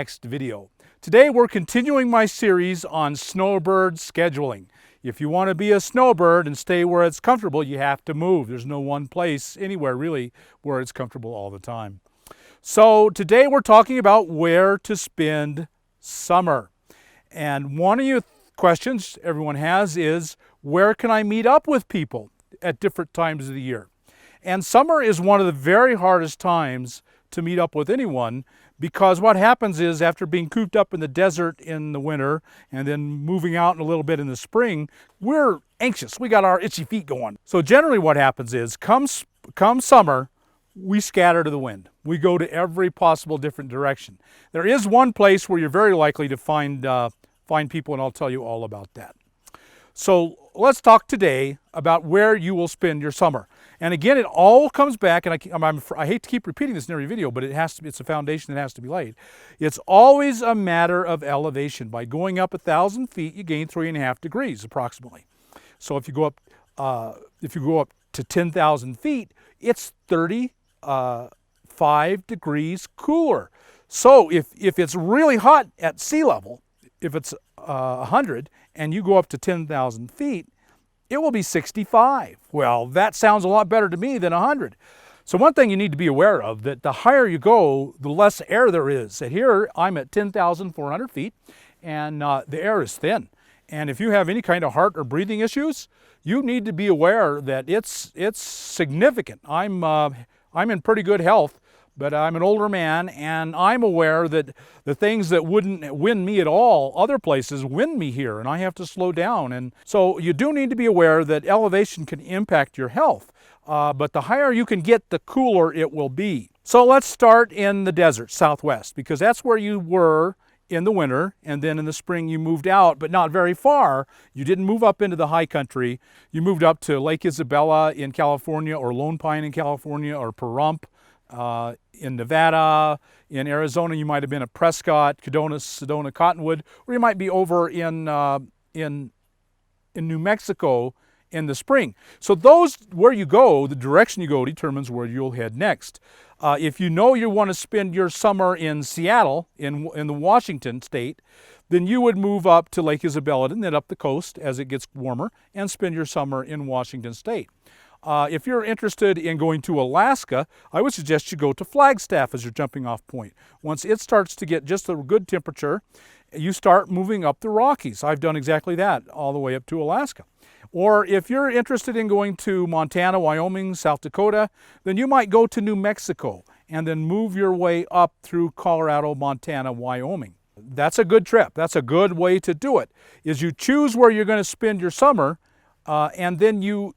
next video. Today we're continuing my series on snowbird scheduling. If you want to be a snowbird and stay where it's comfortable, you have to move. There's no one place anywhere really where it's comfortable all the time. So today we're talking about where to spend summer. And one of the questions everyone has is, where can I meet up with people at different times of the year? And summer is one of the very hardest times to meet up with anyone, because what happens is, after being cooped up in the desert in the winter and then moving out a little bit in the spring, we're anxious. We got our itchy feet going. So generally what happens is, come summer, we scatter to the wind. We go to every possible different direction. There is one place where you're very likely to find people, and I'll tell you all about that. So let's talk today about where you will spend your summer. And again, it all comes back, and I hate to keep repeating this in every video, but it's a foundation that has to be laid. It's always a matter of elevation. By going up 1,000 feet, you gain 3.5 degrees approximately. So if you go up to 10,000 feet, it's 35 degrees cooler. So if it's really hot at sea level, if it's 100 and you go up to 10,000 feet, it will be 65. Well, that sounds a lot better to me than 100. So one thing you need to be aware of, that the higher you go, the less air there is. And here I'm at 10,400 feet, and the air is thin. And if you have any kind of heart or breathing issues, you need to be aware that it's significant. I'm in pretty good health, but I'm an older man, and I'm aware that the things that wouldn't win me at all other places win me here, and I have to slow down. And so you do need to be aware that elevation can impact your health, but the higher you can get, the cooler it will be. So let's start in the desert, southwest, because that's where you were in the winter, and then in the spring you moved out, but not very far. You didn't move up into the high country. You moved up to Lake Isabella in California, or Lone Pine in California, or Pahrump in Nevada. In Arizona, you might have been at Prescott, Sedona, Cottonwood, or you might be over in New Mexico in the spring. So where you go, the direction you go, determines where you'll head next. If you know you want to spend your summer in Seattle, in the Washington state, then you would move up to Lake Isabella and then up the coast as it gets warmer and spend your summer in Washington state. If you're interested in going to Alaska, I would suggest you go to Flagstaff as your jumping off point. Once it starts to get just a good temperature, you start moving up the Rockies. I've done exactly that all the way up to Alaska. Or if you're interested in going to Montana, Wyoming, South Dakota, then you might go to New Mexico and then move your way up through Colorado, Montana, Wyoming. That's a good trip. That's a good way to do it, is you choose where you're going to spend your summer, and then you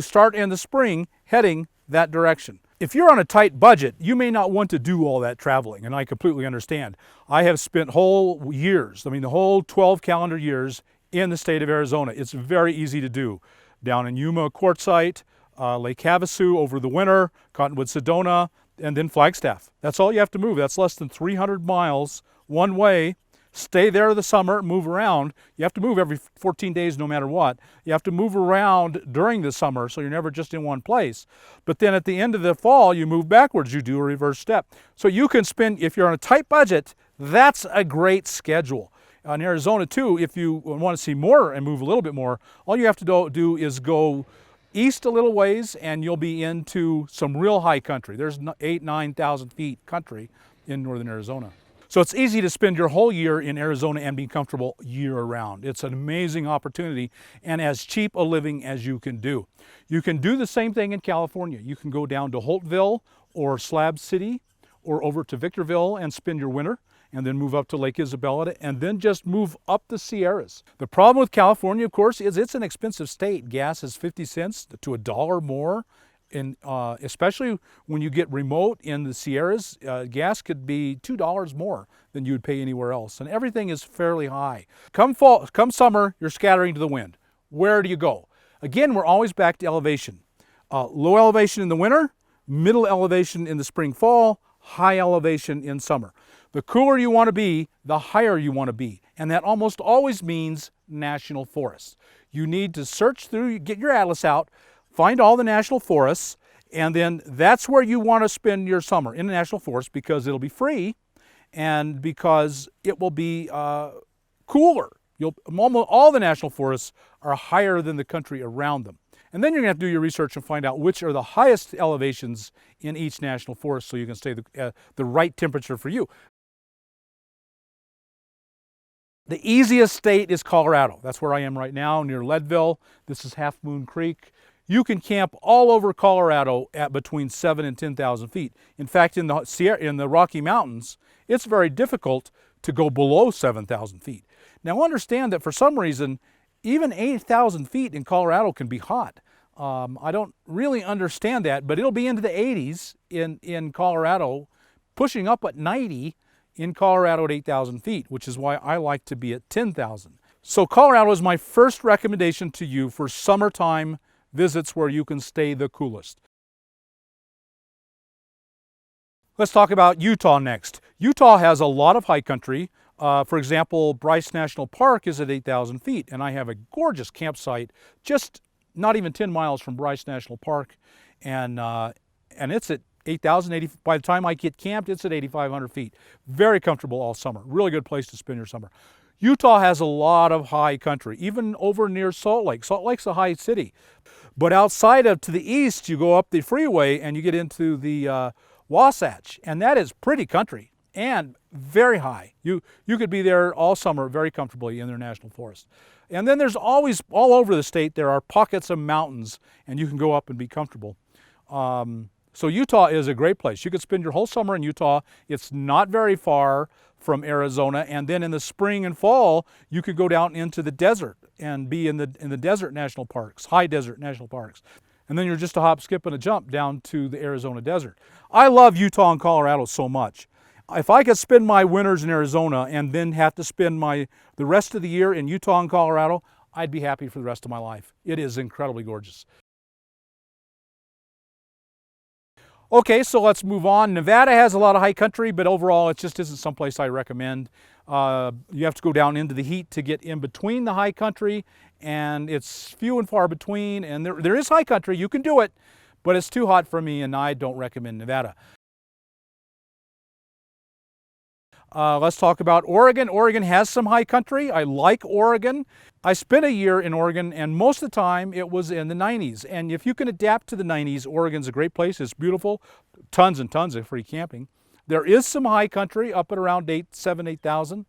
start in the spring heading that direction. If you're on a tight budget, you may not want to do all that traveling, and I completely understand. I have spent whole years, the whole 12 calendar years in the state of Arizona. It's very easy to do. Down in Yuma, Quartzsite, Lake Havasu over the winter, Cottonwood, Sedona, and then Flagstaff. That's all you have to move. That's less than 300 miles one way. Stay there the summer, move around. You have to move every 14 days no matter what. You have to move around during the summer, so you're never just in one place. But then at the end of the fall, you move backwards. You do a reverse step. So you can spend, if you're on a tight budget, that's a great schedule. In Arizona too, if you want to see more and move a little bit more, all you have to do is go east a little ways, and you'll be into some real high country. There's 8,000-9,000 feet country in northern Arizona. So it's easy to spend your whole year in Arizona and be comfortable year-round. It's an amazing opportunity, and as cheap a living as you can do. You can do the same thing in California. You can go down to Holtville or Slab City or over to Victorville and spend your winter, and then move up to Lake Isabella, and then just move up the Sierras. The problem with California, of course, is it's an expensive state. Gas is 50 cents to $1 more. And especially when you get remote in the Sierras, gas could be $2 more than you would pay anywhere else. And everything is fairly high. Come summer, you're scattering to the wind. Where do you go? Again, we're always back to elevation. Low elevation in the winter, middle elevation in the spring, fall, high elevation in summer. The cooler you want to be, the higher you want to be. And that almost always means national forests. You need to search through, get your atlas out, find all the national forests, and then that's where you want to spend your summer, in a national forest, because it'll be free and because it will be cooler. Almost all the national forests are higher than the country around them. And then you're going to have to do your research and find out which are the highest elevations in each national forest so you can stay the right temperature for you. The easiest state is Colorado. That's where I am right now, near Leadville. This is Half Moon Creek. You can camp all over Colorado at between 7,000 and 10,000 feet. In fact, in the Rocky Mountains, it's very difficult to go below 7,000 feet. Now understand that for some reason, even 8,000 feet in Colorado can be hot. I don't really understand that, but it'll be into the 80s in Colorado, pushing up at 90 in Colorado at 8,000 feet, which is why I like to be at 10,000. So Colorado is my first recommendation to you for summertime visits where you can stay the coolest. Let's talk about Utah next. Utah has a lot of high country. For example, Bryce National Park is at 8,000 feet, and I have a gorgeous campsite just not even 10 miles from Bryce National Park, and it's at 8,080. By the time I get camped, it's at 8,500 feet. Very comfortable all summer. Really good place to spend your summer. Utah has a lot of high country, even over near Salt Lake. Salt Lake's a high city. But outside of to the east, you go up the freeway and you get into the Wasatch, and that is pretty country and very high. You could be there all summer very comfortably in their national forest. And then there's always, all over the state, there are pockets of mountains, and you can go up and be comfortable. So Utah is a great place. You could spend your whole summer in Utah. It's not very far from Arizona, and then in the spring and fall, you could go down into the desert and be in the desert national parks, high desert national parks. And then you're just a hop, skip, and a jump down to the Arizona desert. I love Utah and Colorado so much. If I could spend my winters in Arizona and then have to spend the rest of the year in Utah and Colorado, I'd be happy for the rest of my life. It is incredibly gorgeous. Okay, so let's move on. Nevada has a lot of high country, but overall it just isn't someplace I recommend. You have to go down into the heat to get in between the high country, and it's few and far between, and there is high country, you can do it, but it's too hot for me and I don't recommend Nevada. Let's talk about Oregon. Oregon has some high country. I like Oregon. I spent a year in Oregon, and most of the time it was in the 90s. And if you can adapt to the 90s, Oregon's a great place. It's beautiful. Tons and tons of free camping. There is some high country up at around 8,000.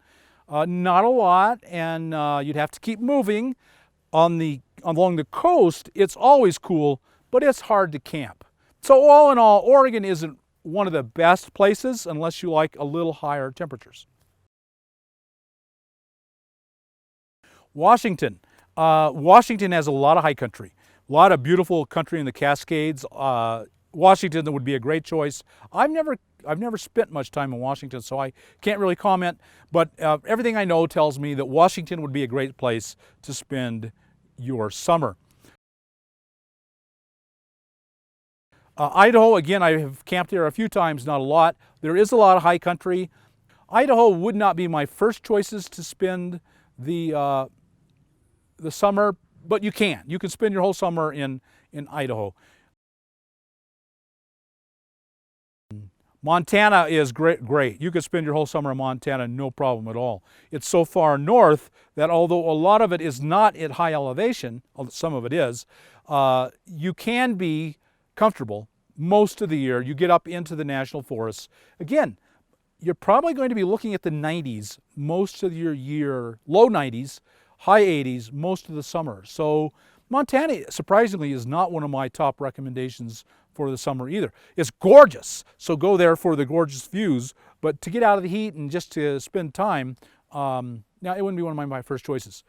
Not a lot, and you'd have to keep moving. Along the coast, it's always cool, but it's hard to camp. So all in all, Oregon isn't one of the best places unless you like a little higher temperatures. Washington. Washington has a lot of high country, a lot of beautiful country in the Cascades. Washington would be a great choice. I've never spent much time in Washington, so I can't really comment, but everything I know tells me that Washington would be a great place to spend your summer. Idaho, again, I have camped there a few times, not a lot. There is a lot of high country. Idaho would not be my first choices to spend the summer, but you can. You can spend your whole summer in Idaho. Montana is great. You could spend your whole summer in Montana, no problem at all. It's so far north that although a lot of it is not at high elevation, some of it is, you can be comfortable most of the year. You get up into the national forests. Again, you're probably going to be looking at the 90s most of your year, low 90s, high 80s most of the summer. So Montana, surprisingly, is not one of my top recommendations for the summer either. It's gorgeous, so go there for the gorgeous views, but to get out of the heat and just to spend time, now it wouldn't be one of my first choices.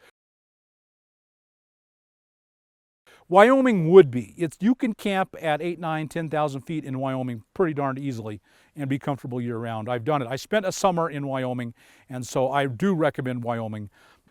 Wyoming would be. You can camp at 8, 9, 10,000 feet in Wyoming pretty darn easily and be comfortable year-round. I've done it. I spent a summer in Wyoming, and so I do recommend Wyoming.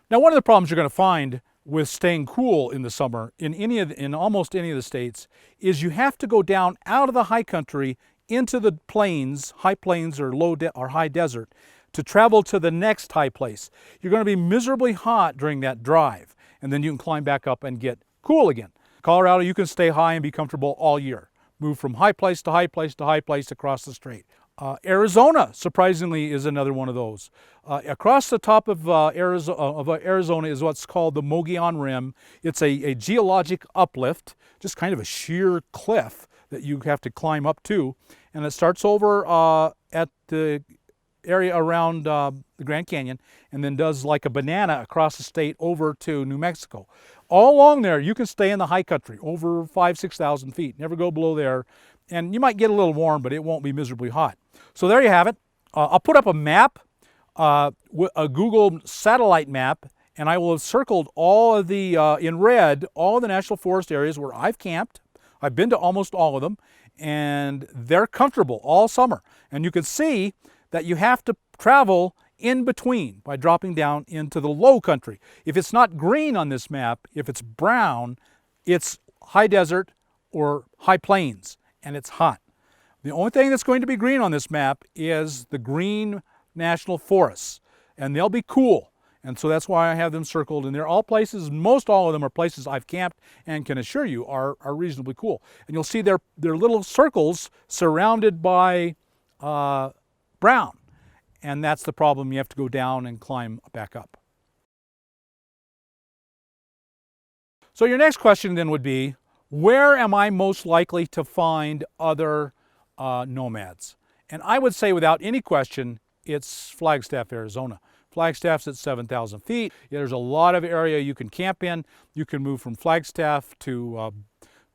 Now, one of the problems you're going to find with staying cool in the summer in almost any of the states is you have to go down out of the high country into the plains, high plains or high desert, to travel to the next high place. You're going to be miserably hot during that drive, and then you can climb back up and get cool again. Colorado, you can stay high and be comfortable all year. Move from high place to high place to high place across the strait Arizona, surprisingly, is another one of those. Across the top of Arizona is what's called the Mogollon Rim. It's a geologic uplift, just kind of a sheer cliff that you have to climb up to. And it starts over at the area around the Grand Canyon and then does like a banana across the state over to New Mexico. All along there, you can stay in the high country, over 5,000 to 6,000 feet. Never go below there. And you might get a little warm, but it won't be miserably hot. So there you have it. I'll put up a map, a Google satellite map, and I will have circled all of the, in red, all of the national forest areas where I've camped. I've been to almost all of them, and they're comfortable all summer. And you can see that you have to travel in between by dropping down into the low country. If it's not green on this map, if it's brown, it's high desert or high plains, and it's hot. The only thing that's going to be green on this map is the green national forests, and they'll be cool. And so that's why I have them circled, and they're all places, most all of them are places I've camped and can assure you are reasonably cool. And you'll see they're little circles surrounded by brown. And that's the problem. You have to go down and climb back up. So your next question then would be, where am I most likely to find other nomads? And I would say without any question, it's Flagstaff, Arizona. Flagstaff's at 7,000 feet. There's a lot of area you can camp in. You can move from Flagstaff to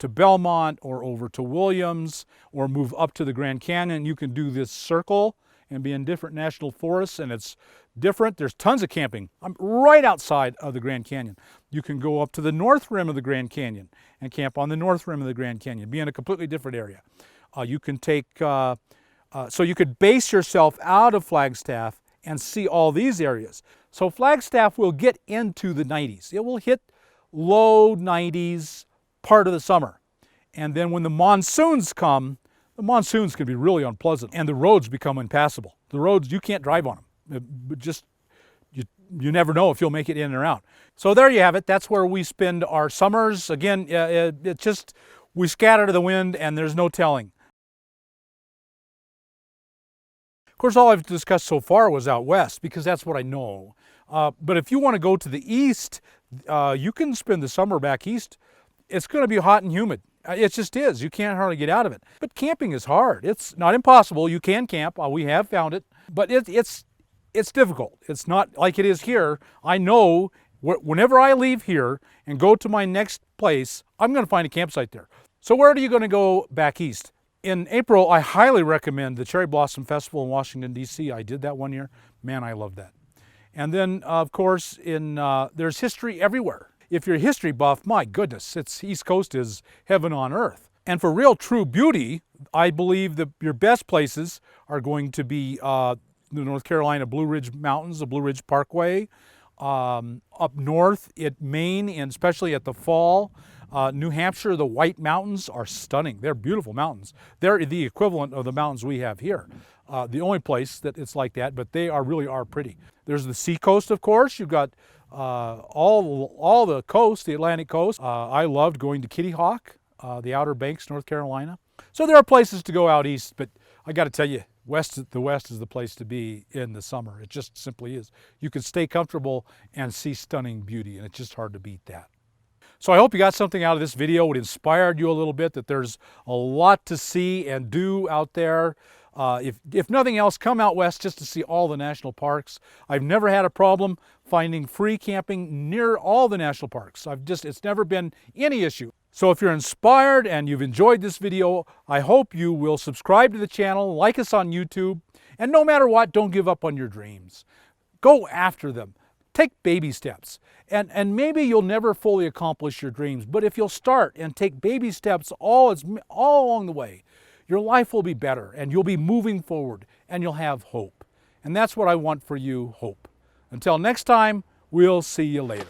Belmont or over to Williams or move up to the Grand Canyon. You can do this circle and be in different national forests, and it's different. There's tons of camping. I'm right outside of the Grand Canyon. You can go up to the north rim of the Grand Canyon and camp on the north rim of the Grand Canyon, be in a completely different area. You can take, so you could base yourself out of Flagstaff and see all these areas. So Flagstaff will get into the 90s. It will hit low 90s part of the summer. And then when the monsoons come, the monsoons can be really unpleasant and the roads become impassable. The roads, you can't drive on them. You never know if you'll make it in or out. So there you have it. That's where we spend our summers. Again, we scatter to the wind and there's no telling. Of course, all I've discussed so far was out west because that's what I know. But if you want to go to the east, you can spend the summer back east. It's going to be hot and humid. It just is. You can't hardly get out of it. But camping is hard. It's not impossible. You can camp. We have found it. But it's difficult. It's not like it is here. I know whenever I leave here and go to my next place, I'm going to find a campsite there. So where are you going to go back east? In April, I highly recommend the Cherry Blossom Festival in Washington, D.C. I did that one year. Man, I love that. And then, of course, there's history everywhere. If you're a history buff, my goodness, East Coast is heaven on earth. And for real true beauty, I believe that your best places are going to be the North Carolina Blue Ridge Mountains, the Blue Ridge Parkway, up north at Maine, and especially at the fall. New Hampshire, the White Mountains are stunning. They're beautiful mountains. They're the equivalent of the mountains we have here. The only place that it's like that, but they really are pretty. There's the seacoast, of course. You've got all the coast, the Atlantic coast. I loved going to Kitty Hawk, the Outer Banks, North Carolina. So there are places to go out east, but I got to tell you, the west is the place to be in the summer. It just simply is. You can stay comfortable and see stunning beauty, and it's just hard to beat that. So I hope you got something out of this video. It inspired you a little bit that there's a lot to see and do out there. If nothing else, come out west just to see all the national parks. I've never had a problem finding free camping near all the national parks. It's never been any issue. So if you're inspired and you've enjoyed this video, I hope you will subscribe to the channel, like us on YouTube, and no matter what, don't give up on your dreams. Go after them. Take baby steps. And maybe you'll never fully accomplish your dreams, but if you'll start and take baby steps all along the way, your life will be better and you'll be moving forward and you'll have hope. And that's what I want for you, hope. Until next time, we'll see you later.